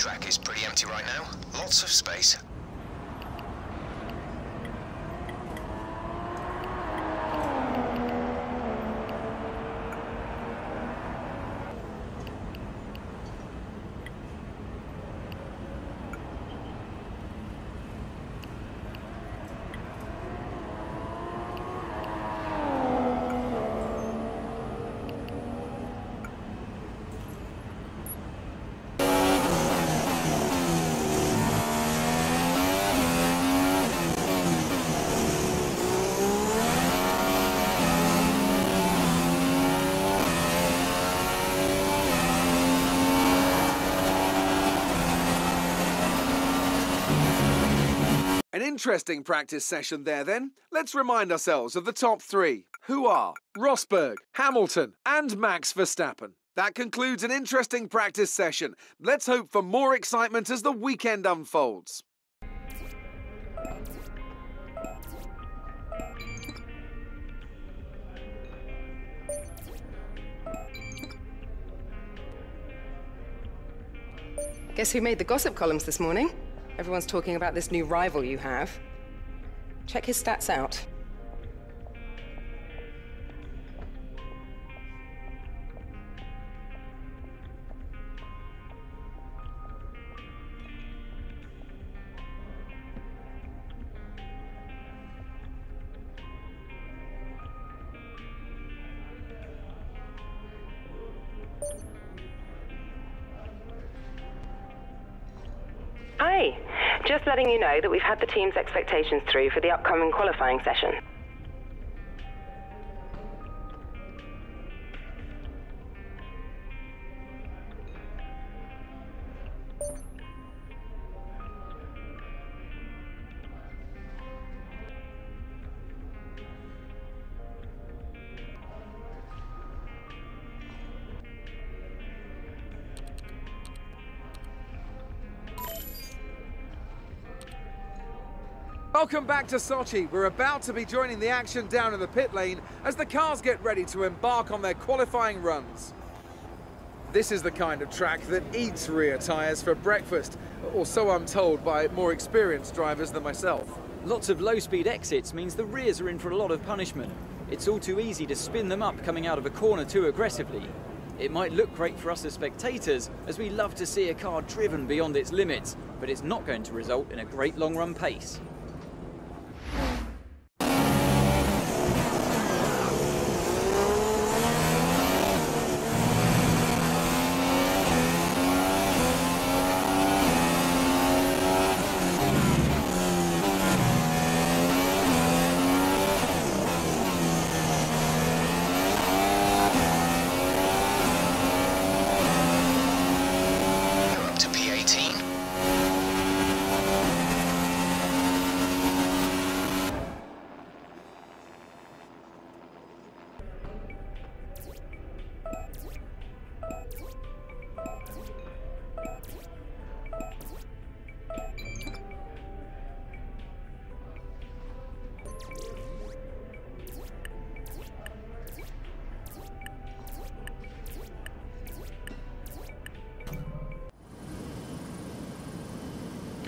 track is pretty empty right now. Lots of space. An interesting practice session there then. Let's remind ourselves of the top three, who are Rosberg, Hamilton and Max Verstappen. That concludes an interesting practice session. Let's hope for more excitement as the weekend unfolds. Guess who made the gossip columns this morning? Everyone's talking about this new rival you have. Check his stats out. Hi, just letting you know that we've had the team's expectations through for the upcoming qualifying session. Welcome back to Sochi. We're about to be joining the action down in the pit lane as the cars get ready to embark on their qualifying runs. This is the kind of track that eats rear tyres for breakfast, or so I'm told by more experienced drivers than myself. Lots of low-speed exits means the rears are in for a lot of punishment. It's all too easy to spin them up coming out of a corner too aggressively. It might look great for us as spectators, as we love to see a car driven beyond its limits, but it's not going to result in a great long-run pace.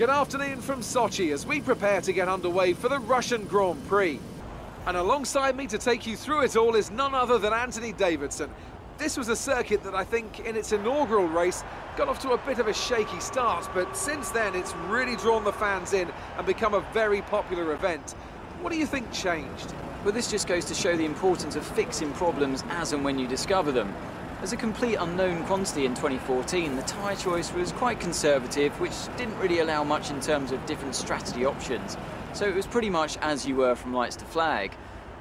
Good afternoon from Sochi as we prepare to get underway for the Russian Grand Prix. And alongside me to take you through it all is none other than Anthony Davidson. This was a circuit that I think in its inaugural race got off to a bit of a shaky start, but since then it's really drawn the fans in and become a very popular event. What do you think changed? Well, this just goes to show the importance of fixing problems as and when you discover them. As a complete unknown quantity in 2014, the tyre choice was quite conservative, which didn't really allow much in terms of different strategy options. So it was pretty much as you were from lights to flag.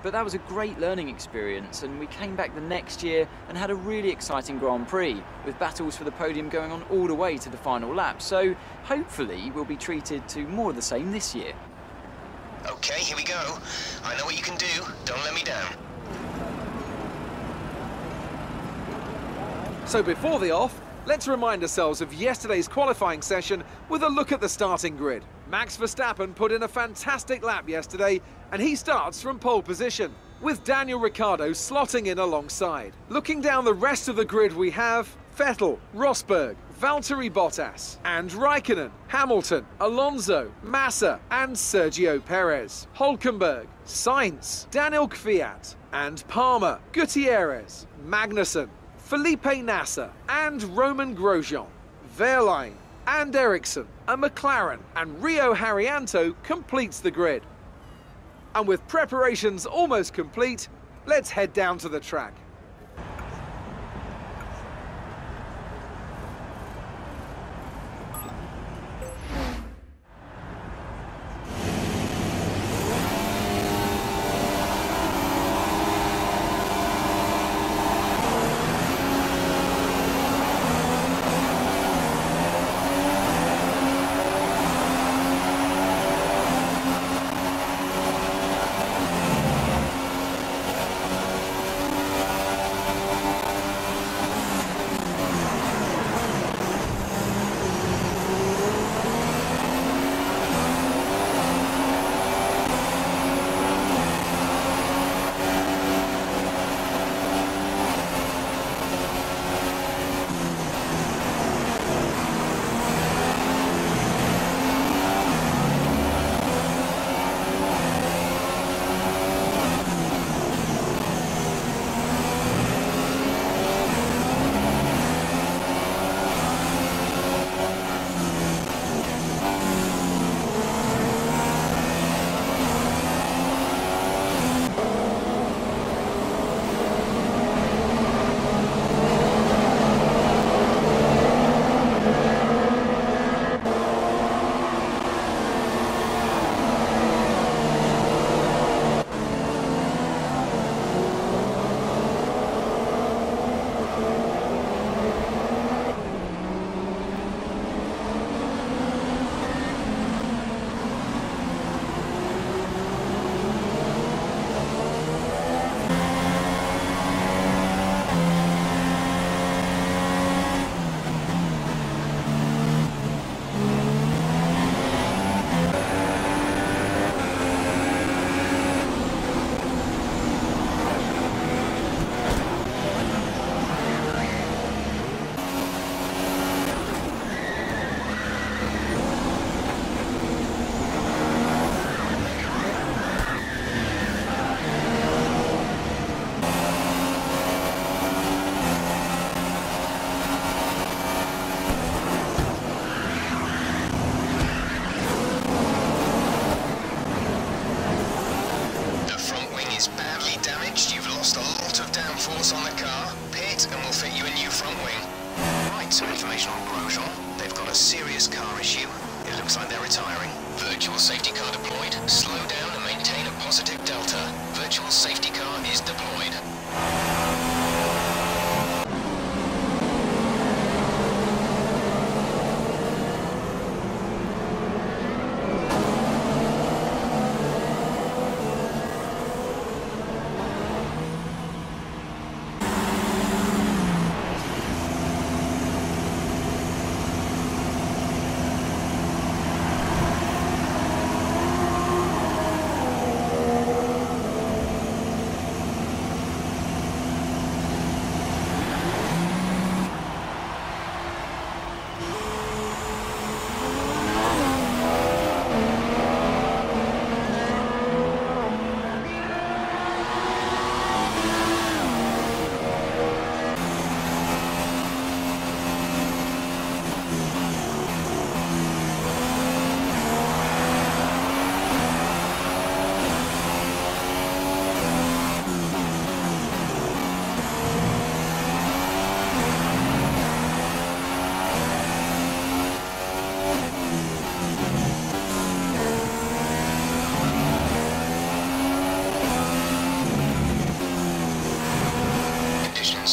But that was a great learning experience, and we came back the next year and had a really exciting Grand Prix, with battles for the podium going on all the way to the final lap. So hopefully we'll be treated to more of the same this year. Okay, here we go. I know what you can do. Don't let me down. So before the off, let's remind ourselves of yesterday's qualifying session with a look at the starting grid. Max Verstappen put in a fantastic lap yesterday, and he starts from pole position, with Daniel Ricciardo slotting in alongside. Looking down the rest of the grid we have Vettel, Rosberg, Valtteri Bottas and Raikkonen, Hamilton, Alonso, Massa and Sergio Perez, Hülkenberg, Sainz, Daniel Kvyat and Palmer, Gutierrez, Magnussen, Felipe Nasser and Roman Grosjean, Wehrlein and Ericsson, a McLaren and Rio Haryanto completes the grid. And with preparations almost complete, let's head down to the track. downforce on the car, pit, and we'll fit you a new front wing. Right, some information on Grosjean. They've got a serious car issue. It looks like they're retiring. Virtual safety car deployed. Slow down and maintain a positive delta. Virtual safety car is deployed.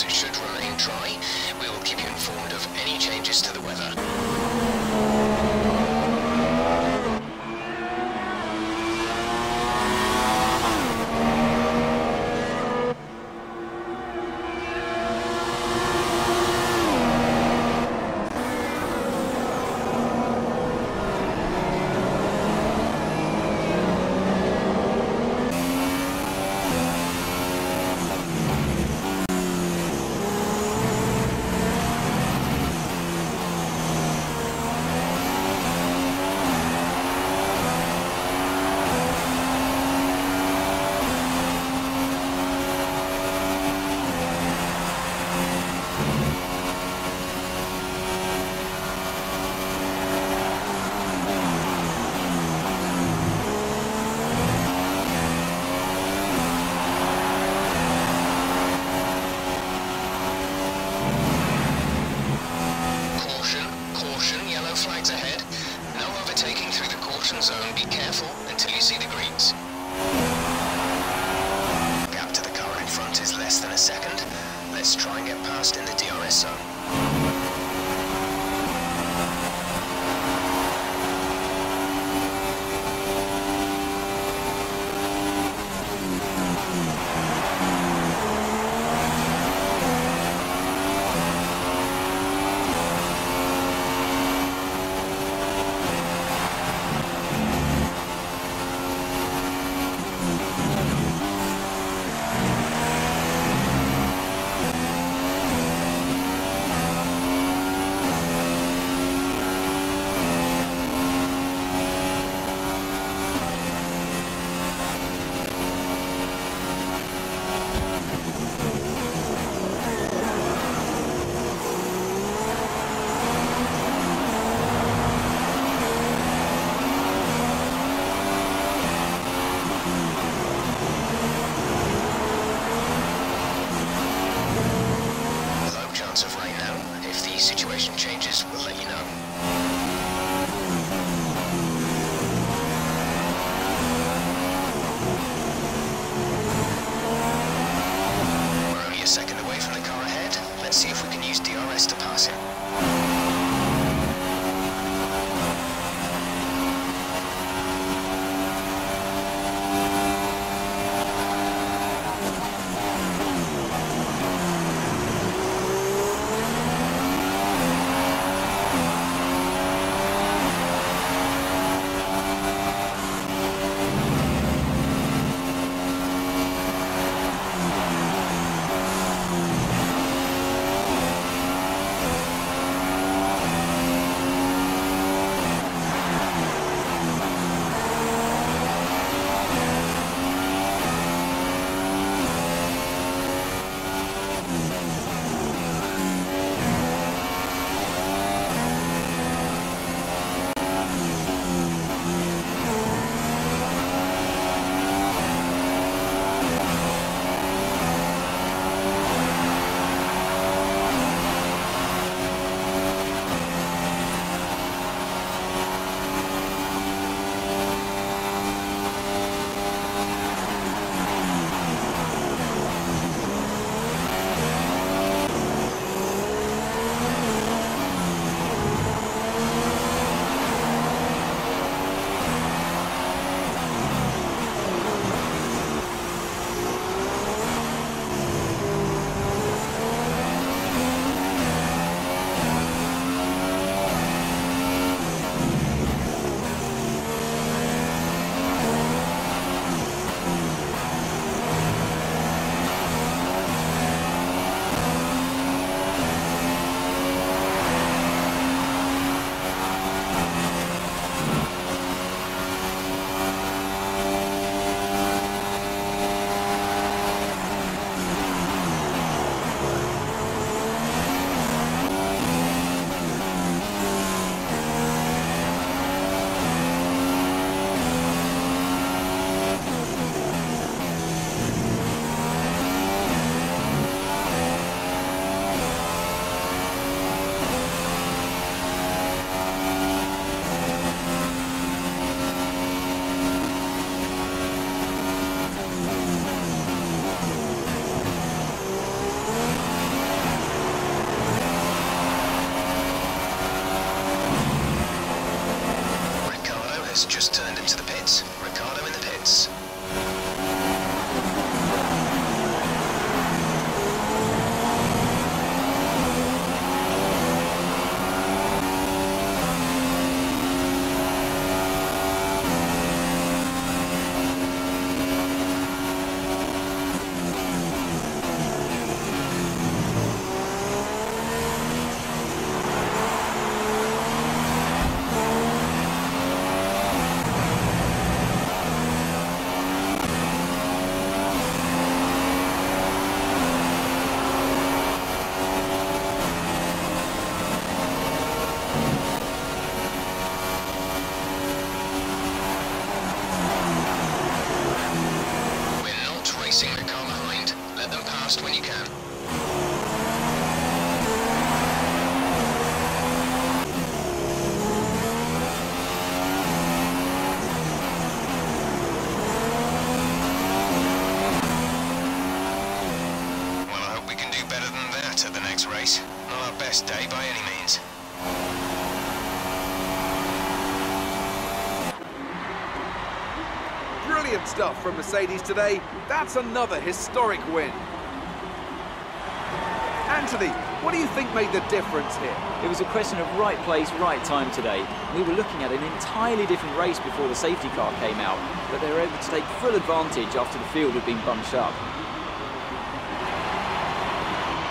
Should remain dry. We will keep you informed of any changes to the weather. and be careful until you see the greens. Gap to the car in front is less than a second. Let's try and get past in the DRS zone. best day by any means. Brilliant stuff from Mercedes today. That's another historic win. Anthony, what do you think made the difference here? It was a question of right place, right time today. We were looking at an entirely different race before the safety car came out, but they were able to take full advantage after the field had been bunched up.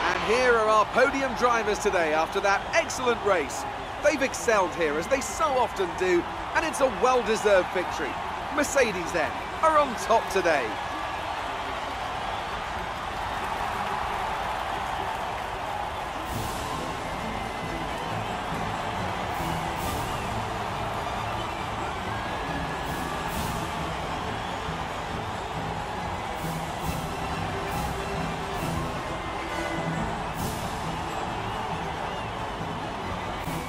And here are our podium drivers today after that excellent race. They've excelled here, as they so often do, and it's a well-deserved victory. Mercedes, then, are on top today.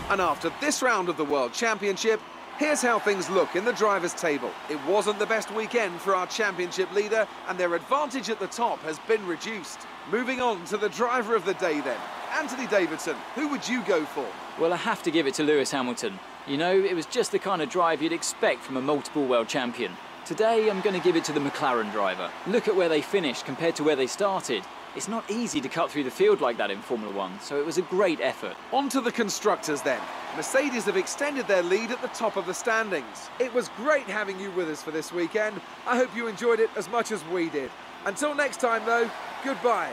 And after this round of the World Championship, here's how things look in the drivers' table. It wasn't the best weekend for our championship leader, and their advantage at the top has been reduced. Moving on to the driver of the day then. Anthony Davidson, who would you go for? Well, I have to give it to Lewis Hamilton. You know, it was just the kind of drive you'd expect from a multiple world champion. Today, I'm going to give it to the Mclaren driver. Look at where they finished compared to where they started. It's not easy to cut through the field like that in Formula 1, so it was a great effort. On to the constructors then. Mercedes have extended their lead at the top of the standings. It was great having you with us for this weekend. I hope you enjoyed it as much as we did. Until next time though, goodbye.